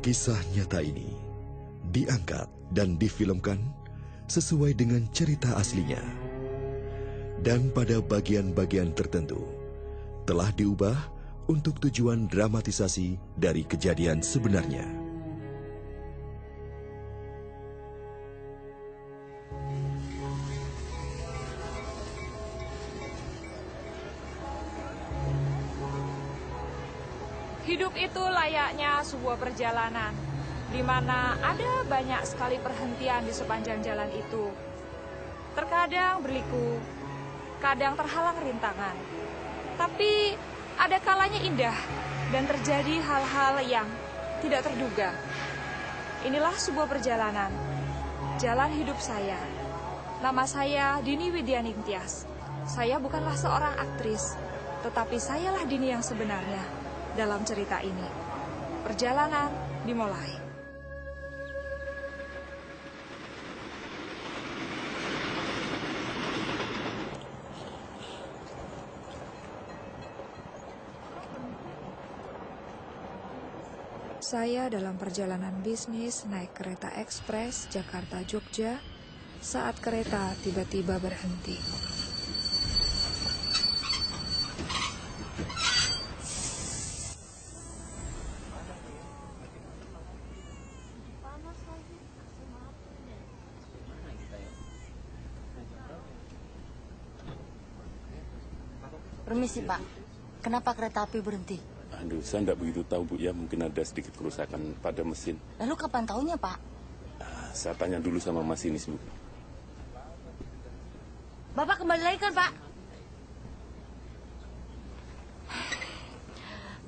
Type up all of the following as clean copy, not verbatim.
Kisah nyata ini diangkat dan difilmkan sesuai dengan cerita aslinya. Dan pada bagian-bagian tertentu telah diubah untuk tujuan dramatisasi dari kejadian sebenarnya. Hidup itu layaknya sebuah perjalanan, di mana ada banyak sekali perhentian di sepanjang jalan itu. Terkadang berliku, kadang terhalang rintangan. Tapi ada kalanya indah dan terjadi hal-hal yang tidak terduga. Inilah sebuah perjalanan, jalan hidup saya. Nama saya Dini Widyaningtyas. Saya bukanlah seorang aktris, tetapi sayalah Dini yang sebenarnya. Dalam cerita ini, perjalanan dimulai. Saya dalam perjalanan bisnis naik kereta ekspres Jakarta-Jogja saat kereta tiba-tiba berhenti. Permisi Pak, kenapa kereta api berhenti? Aduh, saya tidak begitu tahu Bu ya, mungkin ada sedikit kerusakan pada mesin. Lalu kapan tahunya Pak? Saya tanya dulu sama masinis Bu. Bapak kembali lagi kan Pak?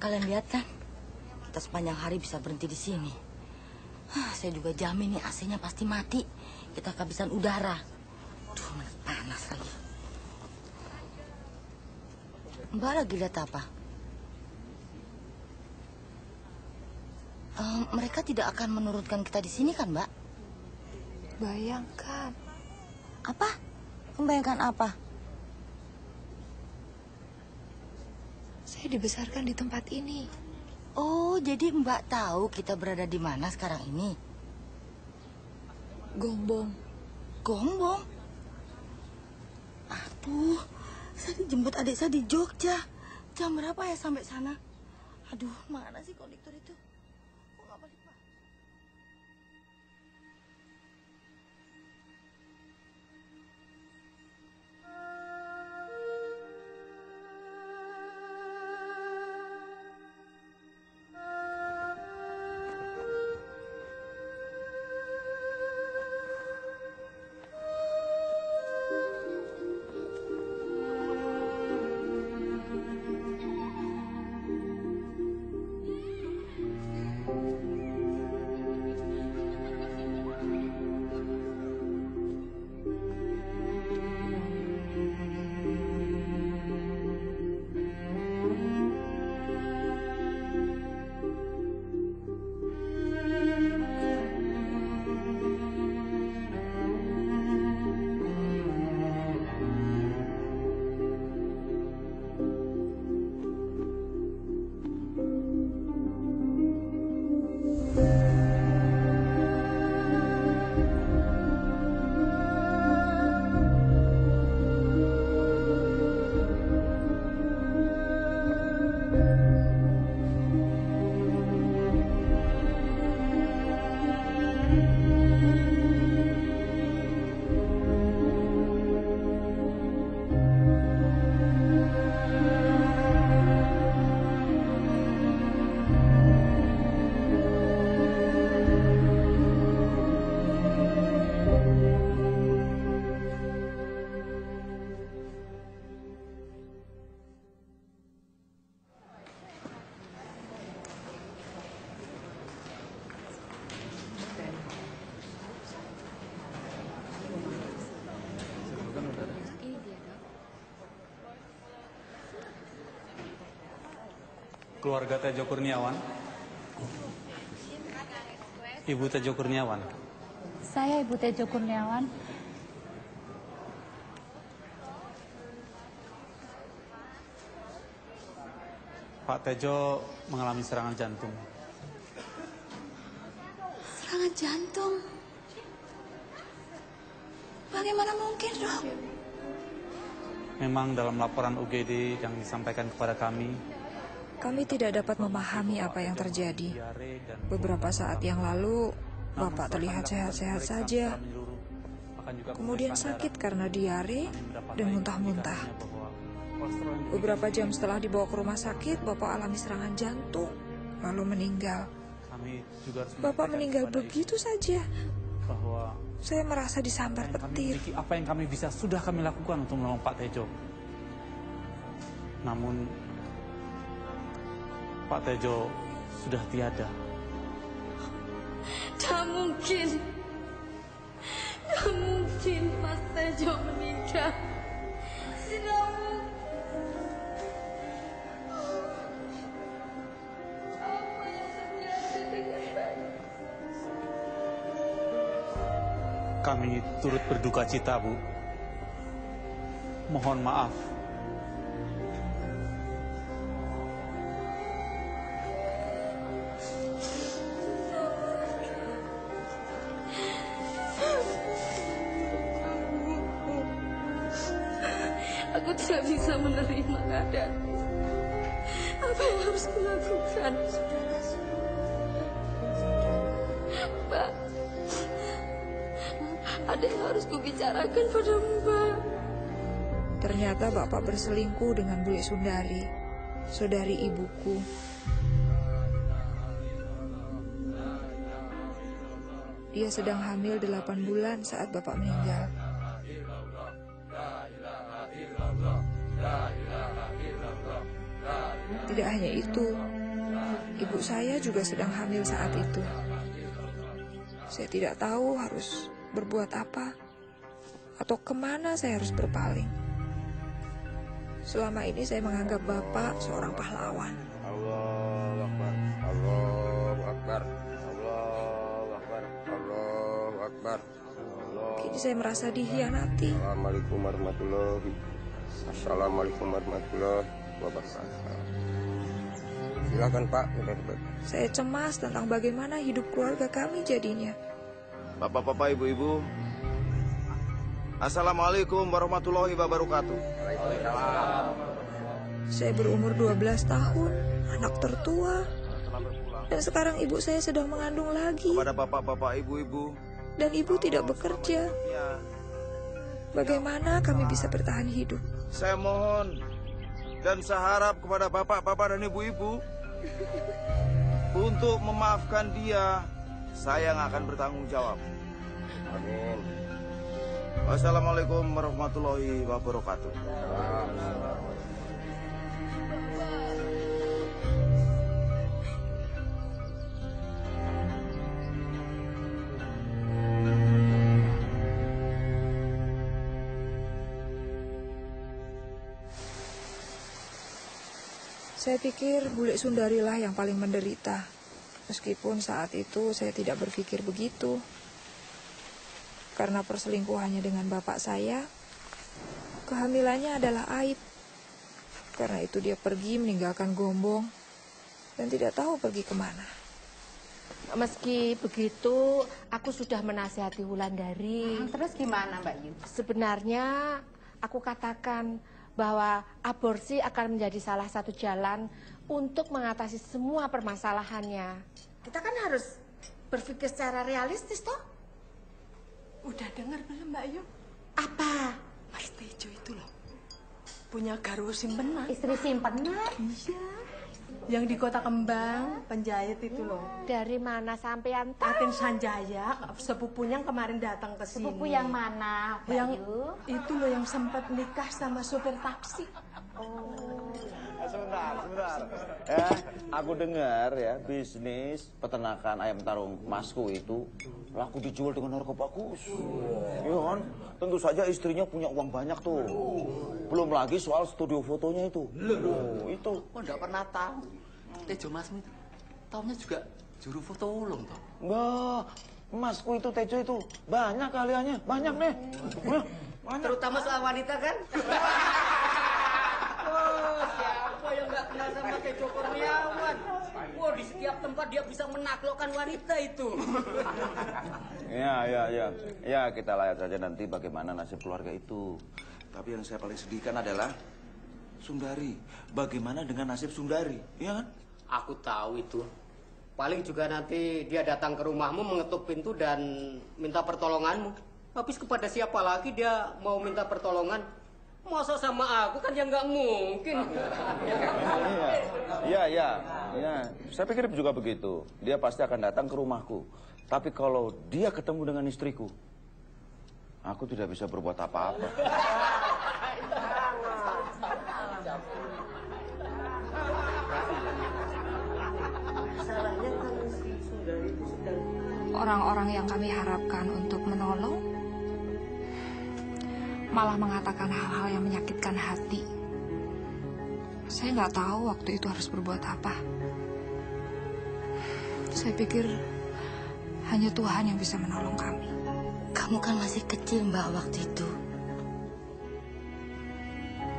Kalian lihat kan, kita sepanjang hari bisa berhenti di sini. Saya juga jamin nih AC-nya pasti mati. Kita kehabisan udara. Duh, panas lagi. Mbak lagi lihat apa? Mereka tidak akan menurunkan kita di sini kan, Mbak? Bayangkan. Apa? Membayangkan apa? Saya dibesarkan di tempat ini. Oh, jadi Mbak tahu kita berada di mana sekarang ini? Gombong. Gombong? Aduh, saya dijemput adik saya di Jogja. Jam berapa ya sampai sana? Aduh, mana sih konduktor itu? Kok nggak balik, Pak? Keluarga Tejo Kurniawan. Ibu Tejo Kurniawan. Saya Ibu Tejo Kurniawan. Pak Tejo mengalami serangan jantung. serangan jantung. Bagaimana mungkin, Dok? Memang dalam laporan UGD yang disampaikan kepada kami tidak dapat memahami apa yang terjadi. Beberapa saat yang lalu, Bapak terlihat sehat-sehat saja. Kemudian sakit karena diare dan muntah-muntah. Beberapa jam setelah dibawa ke rumah sakit, Bapak alami serangan jantung, lalu meninggal. Bapak meninggal begitu saja. Bahwa saya merasa disambar petir. Apa yang kami bisa sudah kami lakukan untuk menolong Pak Tejo. Namun Pak Tejo sudah tiada. Tak mungkin. Tak mungkin Mas Tejo meninggal. Tidak mungkin. Apa yang terjadi dengan saya? Kami turut berduka cita, Bu. Mohon maaf. Aku tidak bisa menerima keadaan. Apa yang harus kulakukan? Mbak, ada yang harus kubicarakan padamu, Mbak. Ternyata Bapak berselingkuh dengan Bule Sundari, saudari ibuku. Dia sedang hamil 8 bulan saat Bapak meninggal. Tidak hanya itu, ibu saya juga sedang hamil saat itu. Saya tidak tahu harus berbuat apa atau kemana saya harus berpaling. Selama ini saya menganggap Bapak seorang pahlawan. Allahu Akbar, Allahu Akbar, Allahu Akbar, Allahu Akbar. Kini saya merasa dikhianati. Assalamualaikum warahmatullahi wabarakatuh. Silakan Pak. Saya cemas tentang bagaimana hidup keluarga kami jadinya. Bapak-bapak, ibu-ibu, Assalamualaikum warahmatullahi wabarakatuh. Saya berumur 12 tahun, anak tertua. Dan sekarang ibu saya sedang mengandung lagi. Kepada bapak-bapak, ibu-ibu, dan ibu tidak bekerja. Bagaimana kami bisa bertahan hidup? saya mohon dan saya harap kepada bapak-bapak dan ibu-ibu untuk memaafkan dia. Saya yang akan bertanggung jawab. Amin. Wassalamualaikum warahmatullahi wabarakatuh. Saya pikir Bule Sundari lah yang paling menderita. Meskipun saat itu saya tidak berpikir begitu. Karena perselingkuhannya dengan bapak saya, kehamilannya adalah aib. Karena itu dia pergi meninggalkan Gombong dan tidak tahu pergi kemana. Meski begitu, aku sudah menasihati Wulandari. Terus gimana, Mbak Yu? Sebenarnya aku katakan bahwa aborsi akan menjadi salah satu jalan untuk mengatasi semua permasalahannya. Kita kan harus berpikir secara realistis, toh? Udah dengar belum, Mbak Yu? Apa? Mas Tejo itu loh, punya garwo simpenan. Istri simpenan? Iya. Yang di Kota Kembang, penjahit itu loh. Dari mana sampean tahu? Atin Sanjaya, sepupunya yang kemarin datang ke sini. Sepupu yang mana, Mbak Yang Yu? itu loh yang sempat nikah sama sopir taksi. Sebentar. Ya, aku dengar ya bisnis peternakan ayam tarung Masku itu laku dijual dengan harga bagus. Iya kan? Tentu saja istrinya punya uang banyak tuh. Belum lagi soal studio fotonya itu. Itu. Oh, enggak pernah tahu. Tejo Masmu itu tahunya juga juru foto ulung toh. Enggak. Masku itu Tejo itu banyak kaliannya, banyak nih. Banyak. Terutama soal wanita kan? Siapa yang nggak kenal sama Tejo Kurniawan? Oh, di setiap tempat dia bisa menaklukkan wanita itu. Ya, kita lihat saja nanti bagaimana nasib keluarga itu. Tapi yang saya paling sedihkan adalah Sundari. Bagaimana dengan nasib Sundari, ya kan? Aku tahu itu. Paling juga nanti dia datang ke rumahmu mengetuk pintu dan minta pertolonganmu. Habis kepada siapa lagi dia mau minta pertolongan? Masa sama aku kan ya nggak mungkin. Iya. Saya pikir juga begitu. Dia pasti akan datang ke rumahku. Tapi kalau dia ketemu dengan istriku, aku tidak bisa berbuat apa-apa. Orang-orang yang kami harapkan untuk menolong malah mengatakan hal-hal yang menyakitkan hati. Saya nggak tahu waktu itu harus berbuat apa. Saya pikir hanya Tuhan yang bisa menolong kami. Kamu kan masih kecil, Mbak, waktu itu.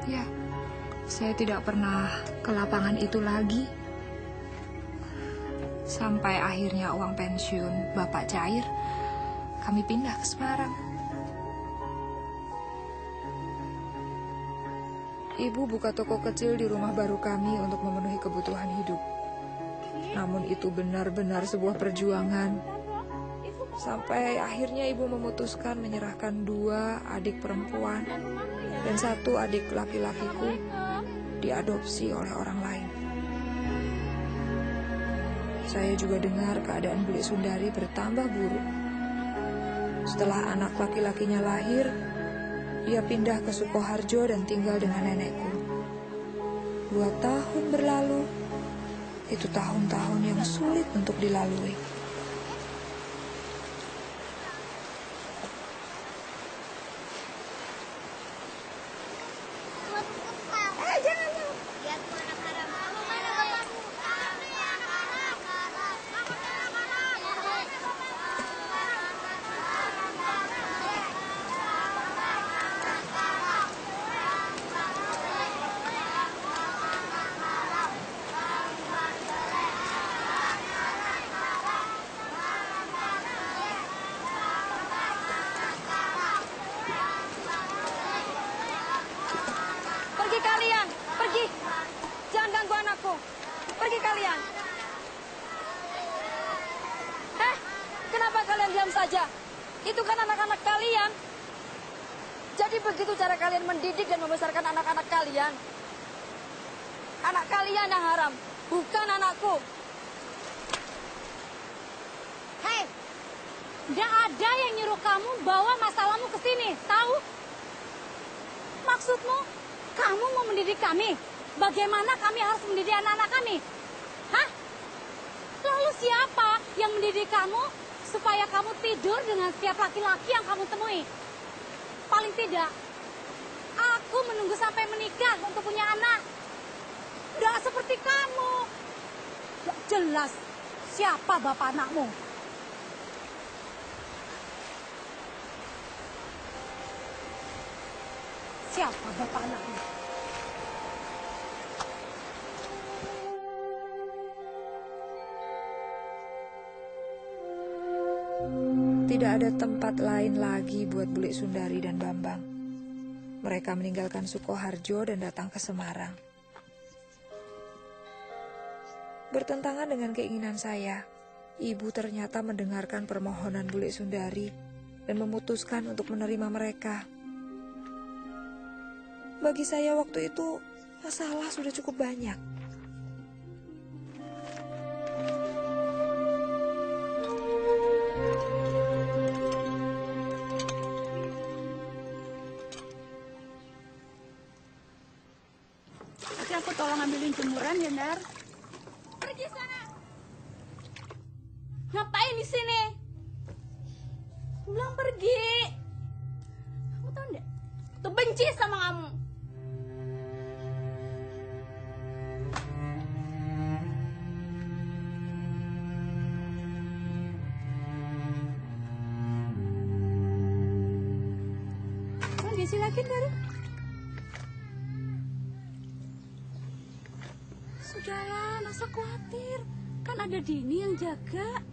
Ya, saya tidak pernah ke lapangan itu lagi. Sampai akhirnya uang pensiun Bapak cair, kami pindah ke Semarang. Ibu buka toko kecil di rumah baru kami untuk memenuhi kebutuhan hidup. Namun itu benar-benar sebuah perjuangan. Sampai akhirnya ibu memutuskan menyerahkan 2 adik perempuan dan 1 adik laki-lakiku diadopsi oleh orang lain. Saya juga dengar keadaan Bule Sundari bertambah buruk. Setelah anak laki-lakinya lahir, ia pindah ke Sukoharjo dan tinggal dengan nenekku. 2 tahun berlalu, itu tahun-tahun yang sulit untuk dilalui. Pergi kalian, pergi. Jangan ganggu anakku. Pergi kalian. Kenapa kalian diam saja? Itu kan anak-anak kalian. Jadi begitu cara kalian mendidik dan membesarkan anak-anak kalian. Anak kalian yang haram, bukan anakku. Hei, nggak ada yang nyuruh kamu bawa masalahmu ke sini, tahu? Maksudmu, kamu mau mendidik kami? Bagaimana kami harus mendidik anak-anak kami? Hah? Lalu siapa yang mendidik kamu supaya kamu tidur dengan setiap laki-laki yang kamu temui? Paling tidak, aku menunggu sampai menikah untuk punya anak. Nggak seperti kamu. Nggak jelas siapa bapak anakmu. Siapa bapak anakmu? Tidak ada tempat lain lagi buat Bule Sundari dan Bambang. Mereka meninggalkan Sukoharjo dan datang ke Semarang. Bertentangan dengan keinginan saya, ibu ternyata mendengarkan permohonan Bule Sundari dan memutuskan untuk menerima mereka. Bagi saya waktu itu, masalah sudah cukup banyak. Nanti aku tolong ambilin jemuran ya, Nar. Pergi sana. Ngapain di sini? Pulang pergi. Kamu tahu enggak? Tuh benci sama kamu. Di sini lagi, Nar. Sudahlah, masa khawatir. Kan ada Dini yang jaga.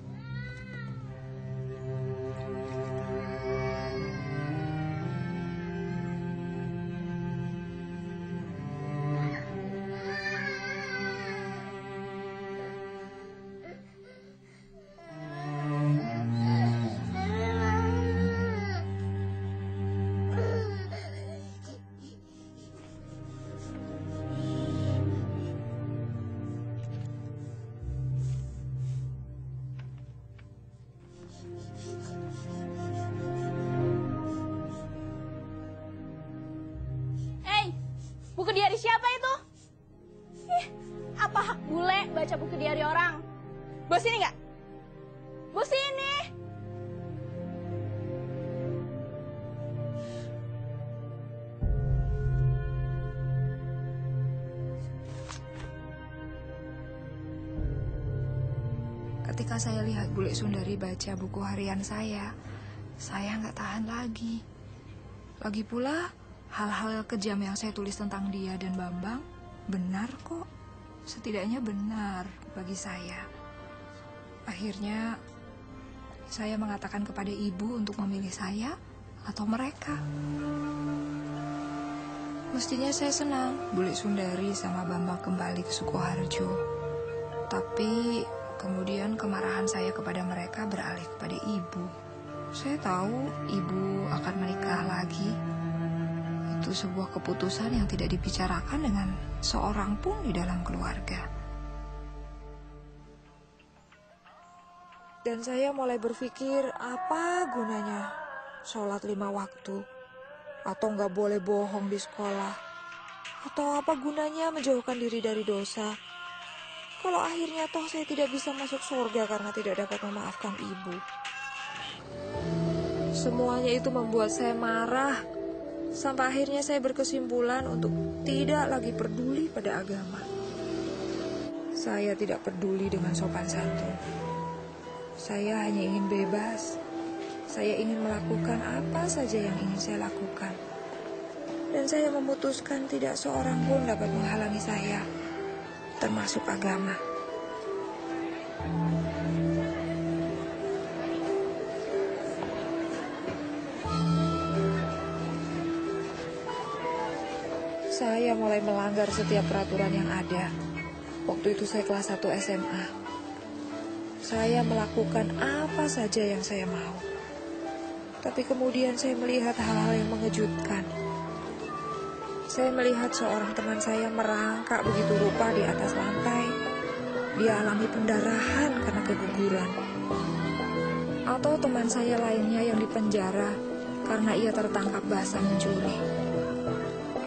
Buku diari siapa itu? Ih, apa hak bule baca buku diari orang? Bos ini nggak? Bos ini. Ketika saya lihat Bule Sundari baca buku harian saya nggak tahan lagi. Lagi pula, hal-hal kejam yang saya tulis tentang dia dan Bambang benar kok. Setidaknya benar bagi saya. Akhirnya, saya mengatakan kepada ibu untuk memilih saya atau mereka. Mestinya saya senang Bule Sundari sama Bambang kembali ke Sukoharjo. Tapi kemudian kemarahan saya kepada mereka beralih kepada ibu. Saya tahu ibu akan menikah lagi. Itu sebuah keputusan yang tidak dibicarakan dengan seorang pun di dalam keluarga. Dan saya mulai berpikir, apa gunanya sholat 5 waktu? Atau nggak boleh bohong di sekolah? Atau apa gunanya menjauhkan diri dari dosa? Kalau akhirnya toh saya tidak bisa masuk surga karena tidak dapat memaafkan ibu. Semuanya itu membuat saya marah. Sampai akhirnya saya berkesimpulan untuk tidak lagi peduli pada agama. Saya tidak peduli dengan sopan santun. Saya hanya ingin bebas. Saya ingin melakukan apa saja yang ingin saya lakukan. Dan saya memutuskan tidak seorang pun dapat menghalangi saya, termasuk agama. Saya mulai melanggar setiap peraturan yang ada. Waktu itu saya kelas 1 SMA. Saya melakukan apa saja yang saya mau. Tapi kemudian saya melihat hal-hal yang mengejutkan. Saya melihat seorang teman saya merangkak begitu rupa di atas lantai. Dia alami pendarahan karena keguguran. Atau teman saya lainnya yang dipenjara karena ia tertangkap basah mencuri.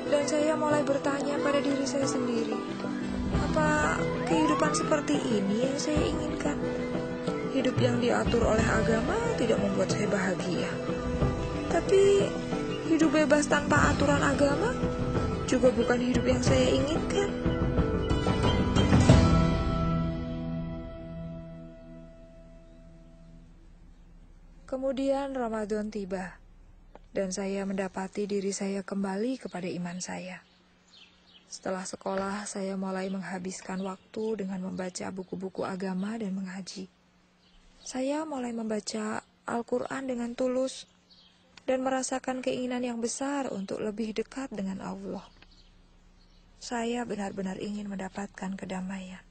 Dan saya mulai bertanya pada diri saya sendiri, apa kehidupan seperti ini yang saya inginkan? Hidup yang diatur oleh agama tidak membuat saya bahagia. Tapi hidup bebas tanpa aturan agama juga bukan hidup yang saya inginkan. Kemudian Ramadan tiba. Dan saya mendapati diri saya kembali kepada iman saya. Setelah sekolah, saya mulai menghabiskan waktu dengan membaca buku-buku agama dan mengaji. Saya mulai membaca Al-Quran dengan tulus dan merasakan keinginan yang besar untuk lebih dekat dengan Allah. Saya benar-benar ingin mendapatkan kedamaian.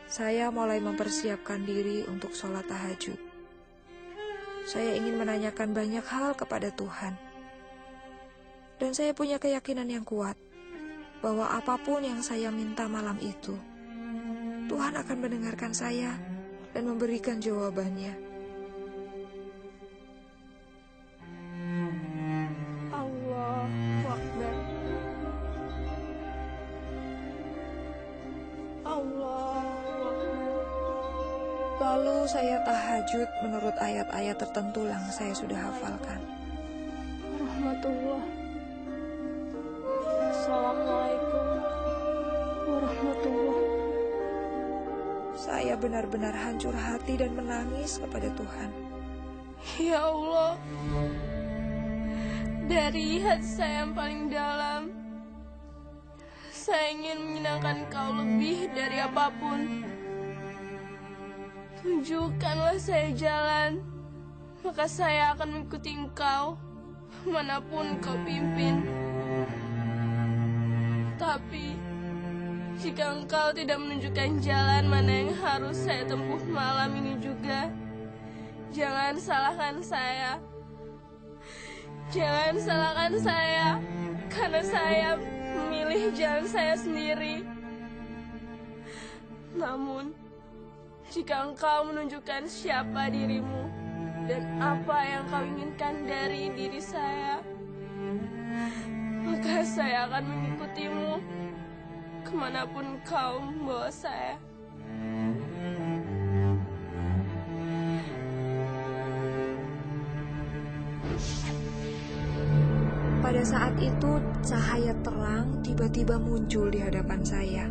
Saya mulai mempersiapkan diri untuk sholat tahajud. Saya ingin menanyakan banyak hal kepada Tuhan. Dan saya punya keyakinan yang kuat bahwa apapun yang saya minta malam itu, Tuhan akan mendengarkan saya dan memberikan jawabannya. Allahu Akbar. Lalu saya tahajud menurut ayat-ayat tertentu yang saya sudah hafalkan. Rahmatullah. Assalamualaikum warahmatullah. Saya benar-benar hancur hati dan menangis kepada Tuhan. Ya Allah, dari hati saya yang paling dalam, Saya ingin menyenangkan Kau lebih dari apapun. Tunjukkanlah saya jalan, maka saya akan mengikuti Engkau manapun Kau pimpin. Tapi jika Engkau tidak menunjukkan jalan mana yang harus saya tempuh malam ini juga, jangan salahkan saya. Jangan salahkan saya, karena saya memilih jalan saya sendiri. Namun, jika Engkau menunjukkan siapa dirimu dan apa yang Kau inginkan dari diri saya, maka saya akan mengikutimu kemanapun Kau membawa saya. Pada saat itu, cahaya terang tiba-tiba muncul di hadapan saya.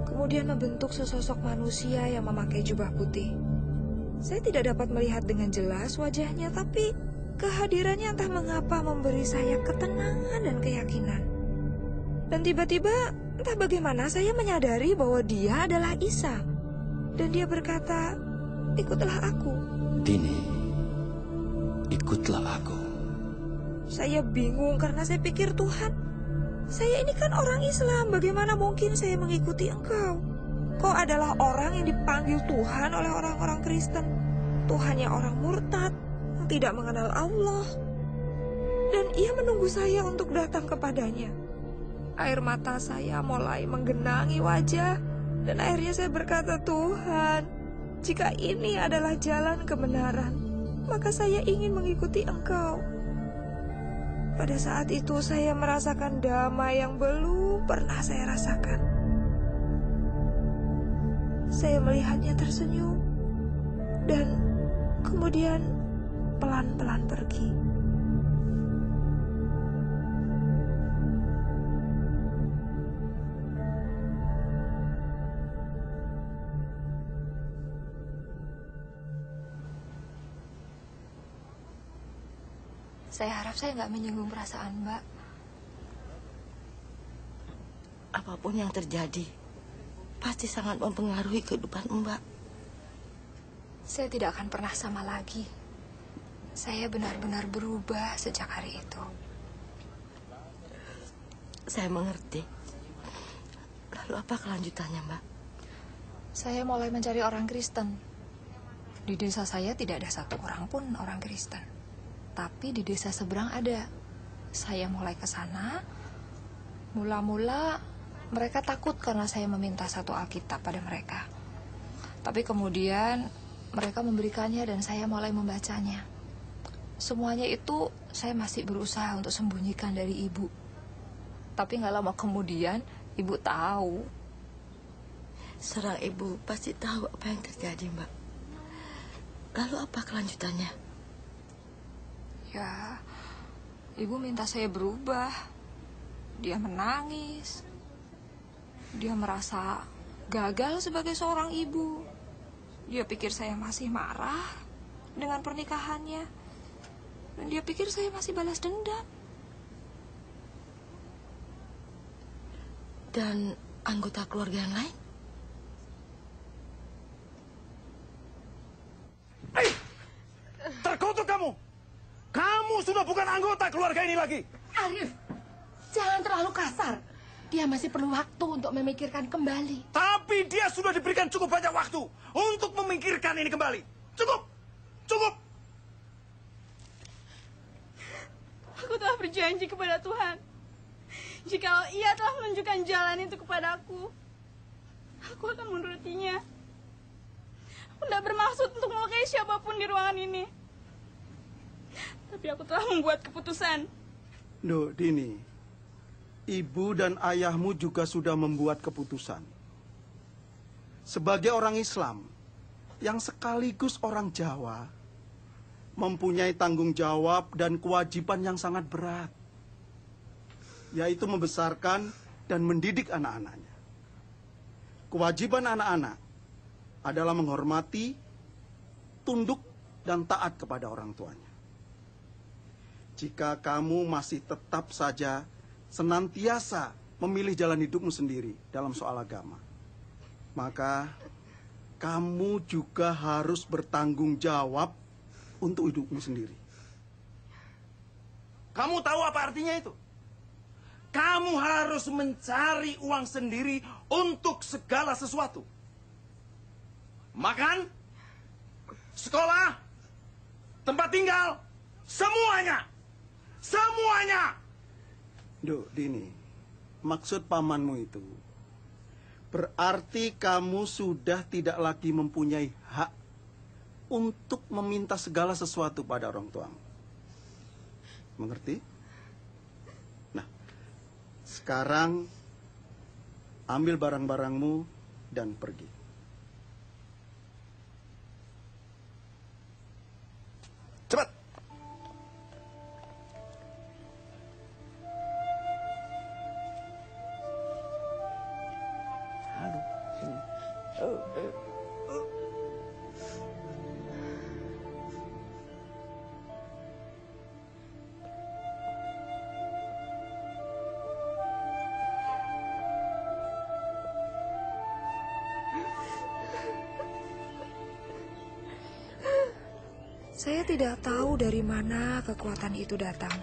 Kemudian membentuk sesosok manusia yang memakai jubah putih. Saya tidak dapat melihat dengan jelas wajahnya, tapi kehadirannya entah mengapa memberi saya ketenangan dan keyakinan. Dan tiba-tiba, entah bagaimana saya menyadari bahwa dia adalah Isa. Dan dia berkata, "Ikutlah aku." Dini, ikutlah aku. Saya bingung karena saya pikir, Tuhan, saya ini kan orang Islam, bagaimana mungkin saya mengikuti Engkau? Kau adalah orang yang dipanggil Tuhan oleh orang-orang Kristen. Tuhannya orang murtad, yang tidak mengenal Allah. Dan ia menunggu saya untuk datang kepadanya. Air mata saya mulai menggenangi wajah, dan akhirnya saya berkata, "Tuhan, jika ini adalah jalan kebenaran, maka saya ingin mengikuti Engkau." Pada saat itu saya merasakan damai yang belum pernah saya rasakan. Saya melihatnya tersenyum dan kemudian pelan-pelan pergi. Saya harap saya nggak menyinggung perasaan Mbak. Apapun yang terjadi, pasti sangat mempengaruhi kehidupan Mbak. Saya tidak akan pernah sama lagi. Saya benar-benar berubah sejak hari itu. Saya mengerti. Lalu apa kelanjutannya, Mbak? Saya mulai mencari orang Kristen. Di desa saya tidak ada satu orang pun orang Kristen. Tapi di desa seberang ada. Saya mulai ke sana. Mula-mula mereka takut karena saya meminta satu Alkitab pada mereka. Tapi kemudian mereka memberikannya dan saya mulai membacanya. Semuanya itu saya masih berusaha untuk sembunyikan dari ibu. Tapi gak lama kemudian ibu tahu. Seorang ibu pasti tahu apa yang terjadi, Mbak. Lalu apa kelanjutannya? Ya, ibu minta saya berubah. Dia menangis. Dia merasa gagal sebagai seorang ibu. Dia pikir saya masih marah dengan pernikahannya. Dan dia pikir saya masih balas dendam. Dan anggota keluarga yang lain? Terkutuk kamu! Kamu sudah bukan anggota keluarga ini lagi! Arif, jangan terlalu kasar. Dia masih perlu waktu untuk memikirkan kembali. Tapi dia sudah diberikan cukup banyak waktu untuk memikirkan ini kembali. Cukup! Cukup! Aku telah berjanji kepada Tuhan. Jikalau Ia telah menunjukkan jalan itu kepadaku, aku akan menurutinya. Aku tidak bermaksud untuk melukai siapapun di ruangan ini. Tapi aku telah membuat keputusan. Duh, Dini, ibu dan ayahmu juga sudah membuat keputusan. Sebagai orang Islam yang sekaligus orang Jawa, mempunyai tanggung jawab dan kewajiban yang sangat berat, yaitu membesarkan dan mendidik anak-anaknya. Kewajiban anak-anak adalah menghormati, tunduk, dan taat kepada orang tuanya. Jika kamu masih tetap saja senantiasa memilih jalan hidupmu sendiri dalam soal agama, maka kamu juga harus bertanggung jawab untuk hidupmu sendiri. Kamu tahu apa artinya itu? Kamu harus mencari uang sendiri untuk segala sesuatu. Makan, sekolah, tempat tinggal, semuanya. Semuanya. Duh, Dini, maksud pamanmu itu berarti kamu sudah tidak lagi mempunyai hak untuk meminta segala sesuatu pada orang tuamu. Mengerti? Nah, sekarang ambil barang-barangmu dan pergi. Cepat. Saya tidak tahu dari mana kekuatan itu datang.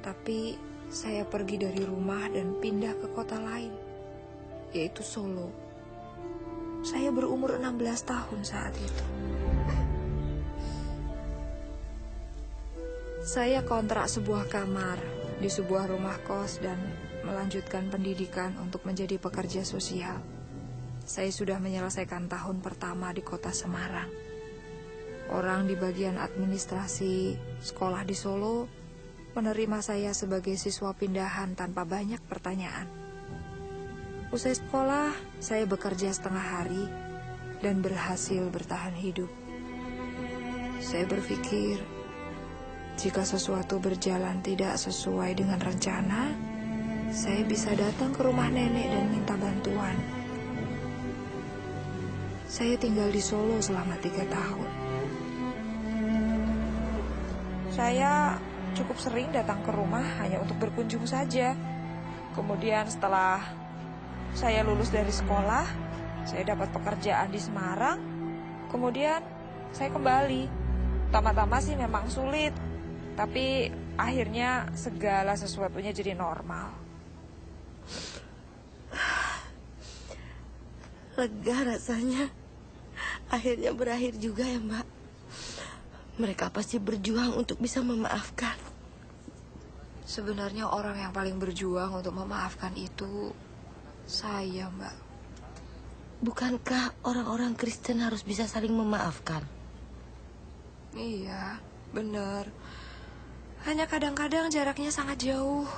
Tapi saya pergi dari rumah dan pindah ke kota lain, yaitu Solo. Saya berumur 16 tahun saat itu. Saya kontrak sebuah kamar di sebuah rumah kos dan melanjutkan pendidikan untuk menjadi pekerja sosial. Saya sudah menyelesaikan tahun pertama di kota Semarang. Orang di bagian administrasi sekolah di Solo menerima saya sebagai siswa pindahan tanpa banyak pertanyaan. Usai sekolah, saya bekerja setengah hari dan berhasil bertahan hidup. Saya berpikir, jika sesuatu berjalan tidak sesuai dengan rencana, saya bisa datang ke rumah nenek dan minta bantuan. Saya tinggal di Solo selama 3 tahun. Saya cukup sering datang ke rumah hanya untuk berkunjung saja. Kemudian setelah saya lulus dari sekolah, saya dapat pekerjaan di Semarang. Kemudian saya kembali. Pertama-tama sih memang sulit, tapi akhirnya segala sesuatunya jadi normal. Lega rasanya. Akhirnya berakhir juga ya, Mbak. Mereka pasti berjuang untuk bisa memaafkan. Sebenarnya orang yang paling berjuang untuk memaafkan itu saya, Mbak. Bukankah orang-orang Kristen harus bisa saling memaafkan? Iya, benar. Hanya kadang-kadang jaraknya sangat jauh.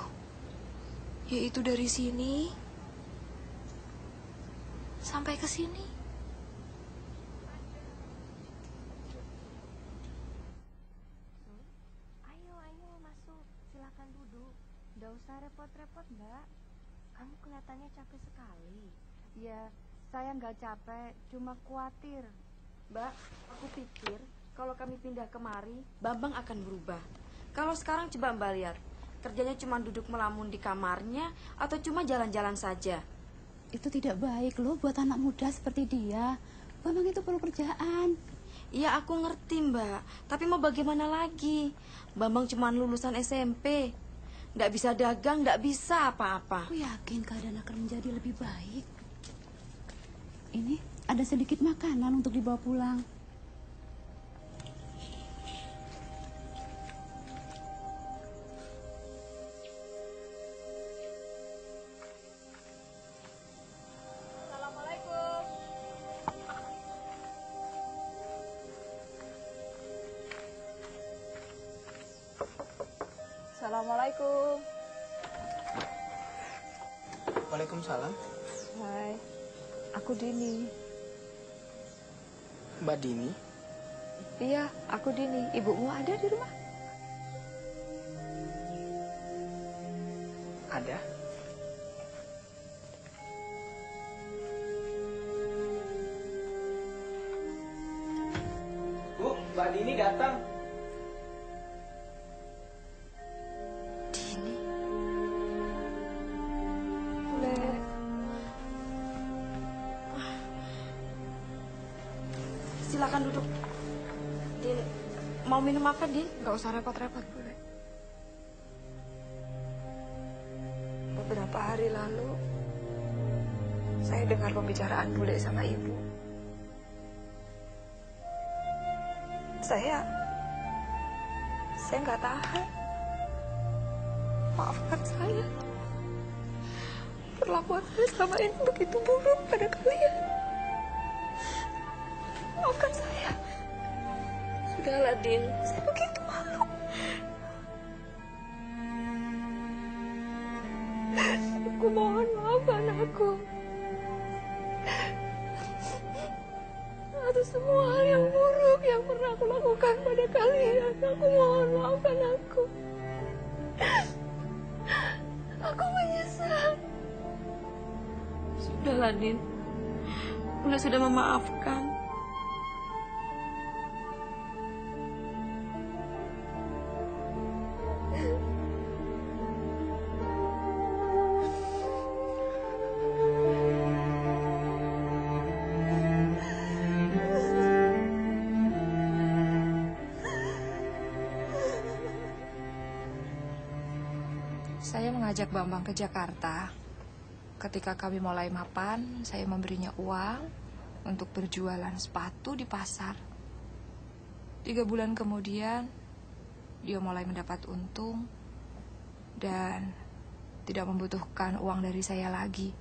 Yaitu dari sini sampai ke sini. Nggak usah repot-repot, Mbak. Kamu kelihatannya capek sekali. Ya, saya nggak capek, cuma khawatir. Mbak, aku pikir kalau kami pindah kemari, Bambang akan berubah. Kalau sekarang coba Mbak lihat, kerjanya cuma duduk melamun di kamarnya atau cuma jalan-jalan saja. Itu tidak baik loh buat anak muda seperti dia. Bambang itu perlu kerjaan. Iya, aku ngerti, Mbak. Tapi mau bagaimana lagi? Bambang cuma lulusan SMP. Nggak bisa dagang, nggak bisa apa-apa. Aku yakin keadaan akan menjadi lebih baik. Ini ada sedikit makanan untuk dibawa pulang. Assalamualaikum. Assalamualaikum. Waalaikumsalam. Hai, aku Dini. Mbak Dini? Iya, aku Dini. Ibumu ada di rumah? Ada. Bu, Mbak Dini datang. Dini, silakan duduk. Din, mau minum apa, Din? Nggak usah repot-repot, Bule. Beberapa hari lalu, saya dengar pembicaraan Bule sama Ibu. Saya nggak tahan. Maafkan saya. Perlakuan saya selama ini begitu buruk pada kalian. Maafkan saya. Sudahlah, Din. Saya begitu malu. Aku mohon maafkan aku. Atas semua hal yang buruk yang pernah aku lakukan pada kalian. Aku mohon maafkan aku. Aku menyesal. Sudahlah, Din. Bunda sudah memaafkan. Saya mengajak Bambang ke Jakarta. Ketika kami mulai mapan, saya memberinya uang untuk berjualan sepatu di pasar. 3 bulan kemudian, dia mulai mendapat untung dan tidak membutuhkan uang dari saya lagi.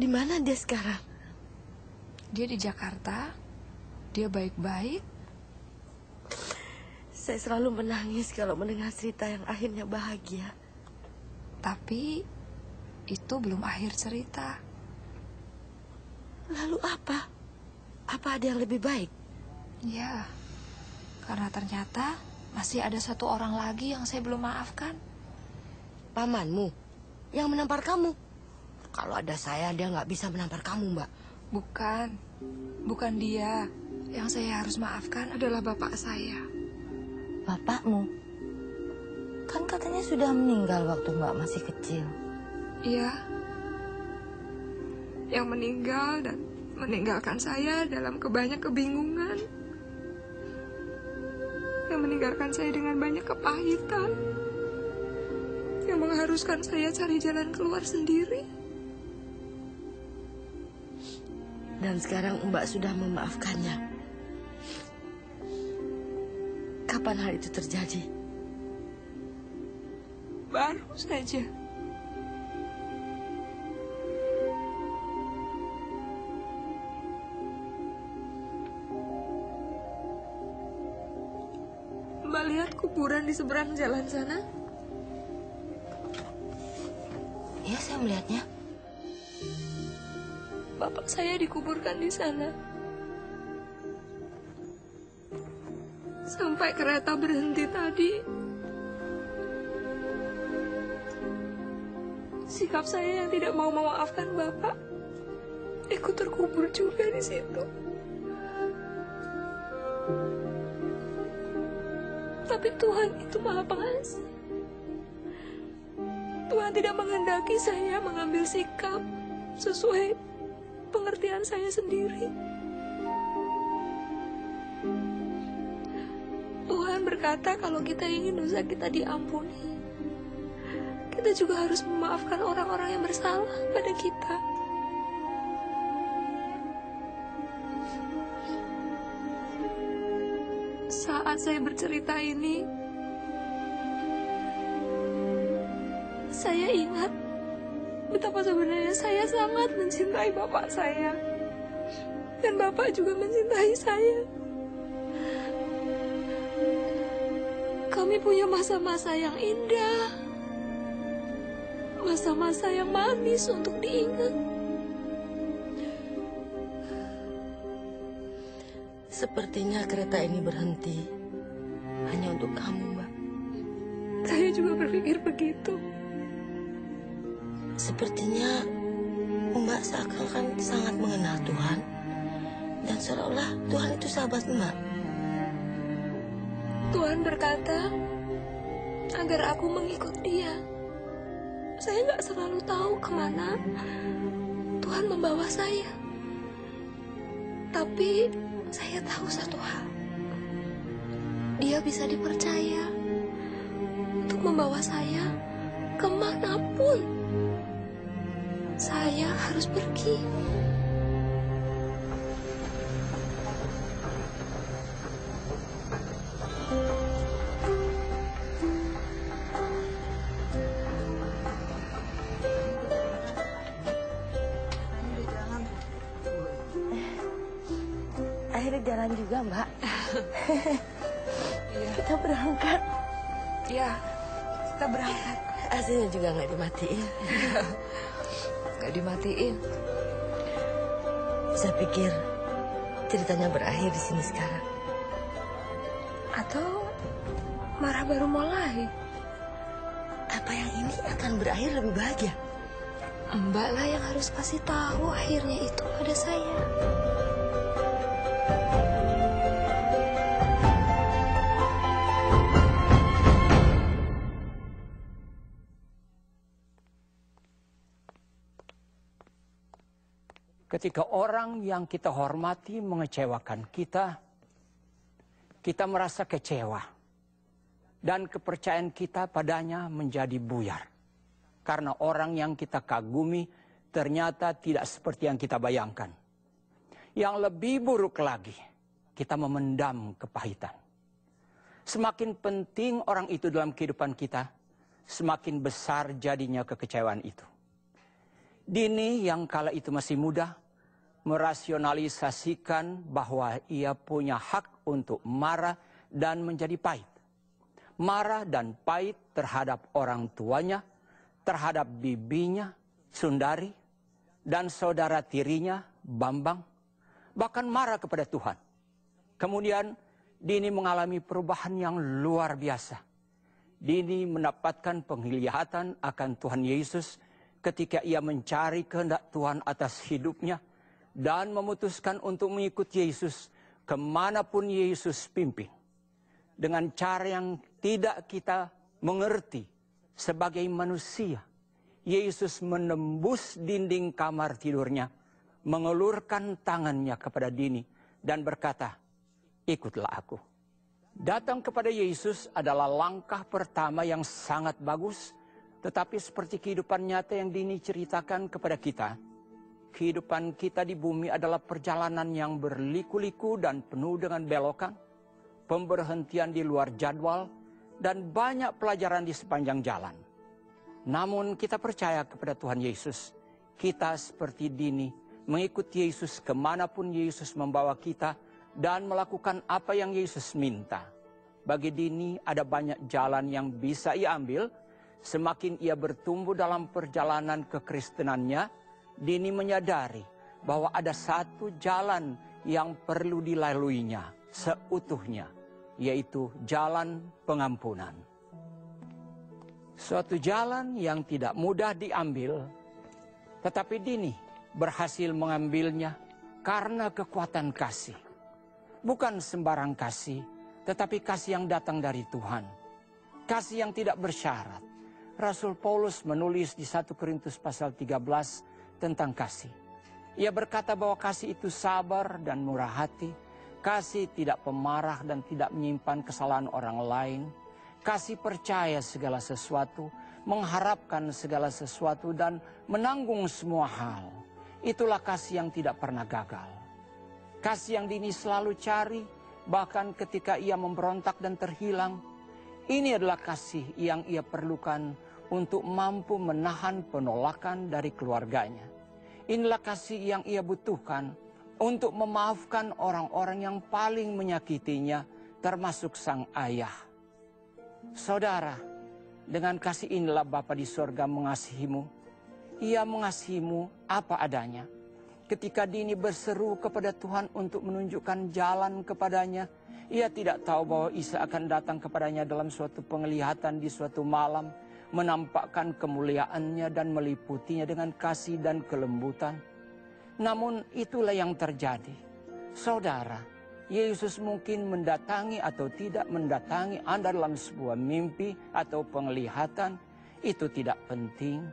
Di mana dia sekarang? Dia di Jakarta. Dia baik-baik. Saya selalu menangis kalau mendengar cerita yang akhirnya bahagia. Tapi itu belum akhir cerita. Lalu apa? Apa ada yang lebih baik? Ya, karena ternyata masih ada 1 orang lagi yang saya belum maafkan. Pamanmu yang menampar kamu. Kalau ada saya, dia nggak bisa menampar kamu, Mbak. Bukan dia. Yang saya harus maafkan adalah bapak saya. Bapakmu? Kan katanya sudah meninggal waktu Mbak masih kecil. Iya. Yang meninggal dan meninggalkan saya dalam banyak kebingungan. Yang meninggalkan saya dengan banyak kepahitan. Yang mengharuskan saya cari jalan keluar sendiri. Dan sekarang Mbak sudah memaafkannya. Kapan hal itu terjadi? Baru saja. Mbak lihat kuburan di seberang jalan sana? Iya, saya melihatnya. Bapak saya dikuburkan di sana. Sampai kereta berhenti tadi, sikap saya yang tidak mau memaafkan Bapak ikut terkubur juga di situ. Tapi Tuhan itu Maha Pengasih. Tuhan tidak menghendaki saya mengambil sikap sesuai pengertian saya sendiri. Tuhan berkata kalau kita ingin dosa kita diampuni, kita juga harus memaafkan orang-orang yang bersalah pada kita. Saat saya bercerita ini, saya ingat betapa sebenarnya saya sangat mencintai bapak saya. Dan bapak juga mencintai saya. Kami punya masa-masa yang indah, masa-masa yang manis untuk diingat. Sepertinya kereta ini berhenti hanya untuk kamu, Mbak. Saya juga berpikir begitu. Sepertinya Mbak seakan-akan sangat mengenal Tuhan. Dan seolah-olah Tuhan itu sahabat Mbak. Tuhan berkata agar aku mengikut Dia. Saya nggak selalu tahu kemana Tuhan membawa saya. Tapi saya tahu satu hal. Dia bisa dipercaya untuk membawa saya kemanapun saya harus pergi. Akhirnya jalan juga, Mbak. Kita berangkat. Ya, kita berangkat. AC-nya juga nggak dimatiin. Nggak dimatiin. Saya pikir ceritanya berakhir di sini sekarang. Atau marah baru mulai. Apa yang ini akan berakhir lebih bahagia? Mbak lah yang harus kasih tahu akhirnya itu pada saya. Ketika orang yang kita hormati mengecewakan kita, kita merasa kecewa. Dan kepercayaan kita padanya menjadi buyar. Karena orang yang kita kagumi ternyata tidak seperti yang kita bayangkan. Yang lebih buruk lagi, kita memendam kepahitan. Semakin penting orang itu dalam kehidupan kita, semakin besar jadinya kekecewaan itu. Dini yang kala itu masih muda, merasionalisasikan bahwa ia punya hak untuk marah dan menjadi pahit. Marah dan pahit terhadap orang tuanya, terhadap bibinya, Sundari, dan saudara tirinya, Bambang, bahkan marah kepada Tuhan. Kemudian Dini mengalami perubahan yang luar biasa. Dini mendapatkan penglihatan akan Tuhan Yesus ketika ia mencari kehendak Tuhan atas hidupnya dan memutuskan untuk mengikuti Yesus kemanapun Yesus pimpin. Dengan cara yang tidak kita mengerti sebagai manusia, Yesus menembus dinding kamar tidurnya, mengelurkan tangannya kepada Dini dan berkata, "Ikutlah aku." Datang kepada Yesus adalah langkah pertama yang sangat bagus. Tetapi seperti kehidupan nyata yang Dini ceritakan kepada kita, kehidupan kita di bumi adalah perjalanan yang berliku-liku dan penuh dengan belokan, pemberhentian di luar jadwal, dan banyak pelajaran di sepanjang jalan. Namun kita percaya kepada Tuhan Yesus. Kita seperti Dini, mengikuti Yesus kemanapun Yesus membawa kita, dan melakukan apa yang Yesus minta. Bagi Dini ada banyak jalan yang bisa ia ambil. Semakin ia bertumbuh dalam perjalanan kekristenannya, Dini menyadari bahwa ada satu jalan yang perlu dilaluinya seutuhnya, yaitu jalan pengampunan. Suatu jalan yang tidak mudah diambil, tetapi Dini berhasil mengambilnya karena kekuatan kasih. Bukan sembarang kasih, tetapi kasih yang datang dari Tuhan. Kasih yang tidak bersyarat. Rasul Paulus menulis di 1 Korintus pasal 13 tentang kasih. Ia berkata bahwa kasih itu sabar dan murah hati. Kasih tidak pemarah dan tidak menyimpan kesalahan orang lain. Kasih percaya segala sesuatu, mengharapkan segala sesuatu dan menanggung semua hal. Itulah kasih yang tidak pernah gagal. Kasih yang Dini selalu cari, bahkan ketika ia memberontak dan terhilang. Ini adalah kasih yang ia perlukan untuk mampu menahan penolakan dari keluarganya. Inilah kasih yang ia butuhkan untuk memaafkan orang-orang yang paling menyakitinya, termasuk sang ayah. Saudara, dengan kasih inilah Bapa di sorga mengasihimu. Ia mengasihimu apa adanya. Ketika Dini berseru kepada Tuhan untuk menunjukkan jalan kepadanya, ia tidak tahu bahwa Isa akan datang kepadanya dalam suatu penglihatan di suatu malam, menampakkan kemuliaannya dan meliputinya dengan kasih dan kelembutan. Namun itulah yang terjadi. Saudara, Yesus mungkin mendatangi atau tidak mendatangi Anda dalam sebuah mimpi atau penglihatan, itu tidak penting.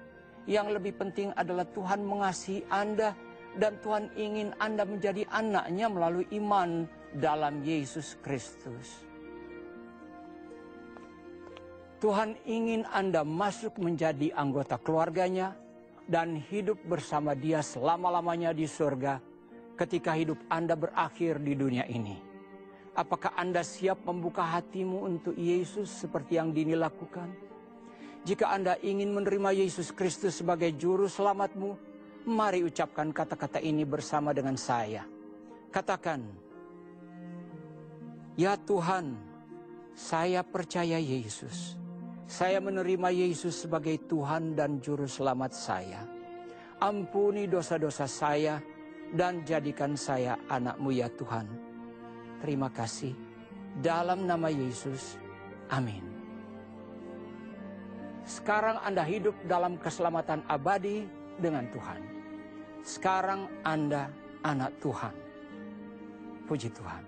Yang lebih penting adalah Tuhan mengasihi Anda Dan Tuhan ingin Anda menjadi anak-Nya melalui iman dalam Yesus Kristus. Tuhan ingin Anda masuk menjadi anggota keluarga-Nya dan hidup bersama Dia selama-lamanya di surga ketika hidup Anda berakhir di dunia ini. Apakah Anda siap membuka hatimu untuk Yesus seperti yang Dini lakukan? Jika Anda ingin menerima Yesus Kristus sebagai juru selamatmu, mari ucapkan kata-kata ini bersama dengan saya. Katakan, "Ya Tuhan, saya percaya Yesus. Saya menerima Yesus sebagai Tuhan dan Juru Selamat saya. Ampuni dosa-dosa saya dan jadikan saya anak-Mu ya Tuhan. Terima kasih. Dalam nama Yesus, amin." Sekarang Anda hidup dalam keselamatan abadi dengan Tuhan. Sekarang Anda anak Tuhan. Puji Tuhan.